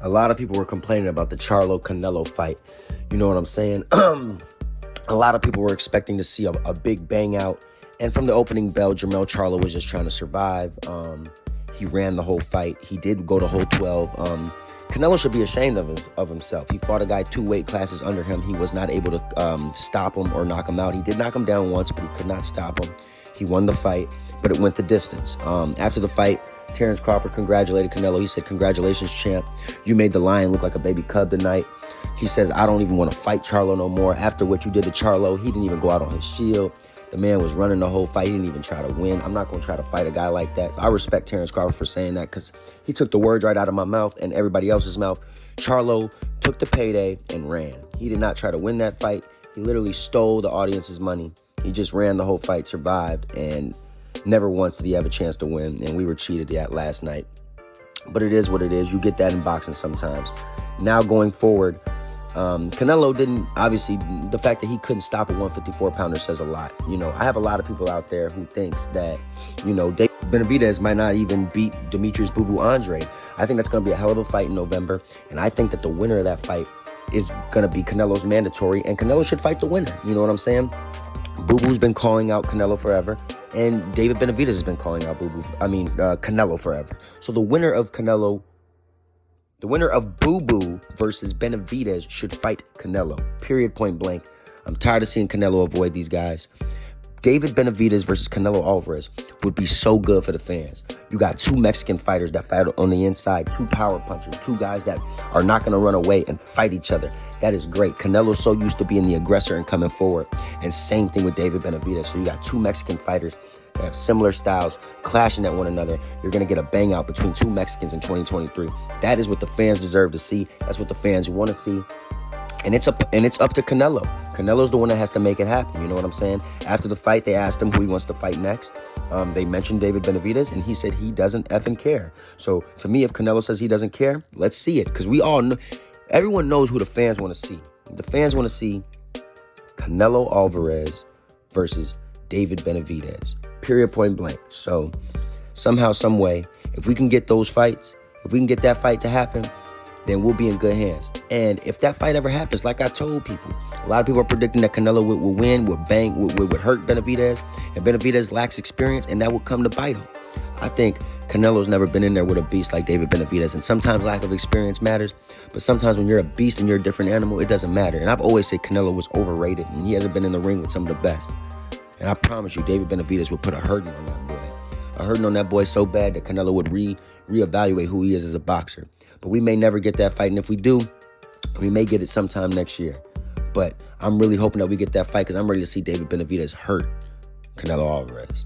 A lot of people were complaining about the Charlo-Canelo fight. You know what I'm saying? A lot of people were expecting to see a big bang out. And from the opening bell, Jermell Charlo was just trying to survive. He ran the whole fight. He did go to hole 12. Canelo should be ashamed of himself. He fought a guy 2 weight classes under him. He was not able to stop him or knock him out. He did knock him down once, but he could not stop him. He won the fight, but it went the distance. After the fight, Terrance Crawford congratulated Canelo. He said, "Congratulations, champ. You made the lion look like a baby cub tonight." He says, "I don't even want to fight Charlo no more. After what you did to Charlo, he didn't even go out on his shield. The man was running the whole fight. He didn't even try to win. I'm not going to try to fight a guy like that." I respect Terrence Crawford for saying that because he took the words right out of my mouth and everybody else's mouth. Charlo took the payday and ran. He did not try to win that fight. He literally stole the audience's money. He just ran the whole fight, survived, and never once did he have a chance to win. And we were cheated at last night. But it is what it is. You get that in boxing sometimes. Now going forward, Canelo didn't, obviously, the fact that he couldn't stop a 154-pounder says a lot. You know, I have a lot of people out there who thinks that, you know, David Benavidez might not even beat Demetrius Boo Boo Andre. I think that's going to be a hell of a fight in November, and I think that the winner of that fight is going to be Canelo's mandatory, and Canelo should fight the winner. You know what I'm saying? Boo Boo's been calling out Canelo forever, and David Benavidez has been calling out Canelo forever. So the winner of Boo Boo versus Benavidez should fight Canelo. Period, point blank. I'm tired of seeing Canelo avoid these guys. David Benavidez versus Canelo Alvarez would be so good for the fans. You got two Mexican fighters that fight on the inside, two power punchers, two guys that are not going to run away and fight each other. That is great. Canelo's so used to being the aggressor and coming forward. And same thing with David Benavidez. So you got two Mexican fighters that have similar styles clashing at one another. You're going to get a bang out between two Mexicans in 2023. That is what the fans deserve to see. That's what the fans want to see. And it's up to Canelo. Canelo's the one that has to make it happen. You know what I'm saying? After the fight, they asked him who he wants to fight next. They mentioned David Benavidez, and he said he doesn't effing care. So to me, if Canelo says he doesn't care, let's see it. Because we all know, everyone knows who the fans want to see. The fans want to see Canelo Alvarez versus David Benavidez. Period, point blank. So somehow, some way, if we can get those fights, if we can get that fight to happen, then we'll be in good hands. And if that fight ever happens, like I told people, a lot of people are predicting that Canelo would win, would hurt Benavidez, and Benavidez lacks experience, and that would come to bite him. I think Canelo's never been in there with a beast like David Benavidez, and sometimes lack of experience matters, but sometimes when you're a beast and you're a different animal, it doesn't matter. And I've always said Canelo was overrated, and he hasn't been in the ring with some of the best. And I promise you, David Benavidez would put a hurting on that boy. A hurting on that boy so bad that Canelo would reevaluate who he is as a boxer. But we may never get that fight, and if we do, we may get it sometime next year. But I'm really hoping that we get that fight because I'm ready to see David Benavidez hurt Canelo Alvarez.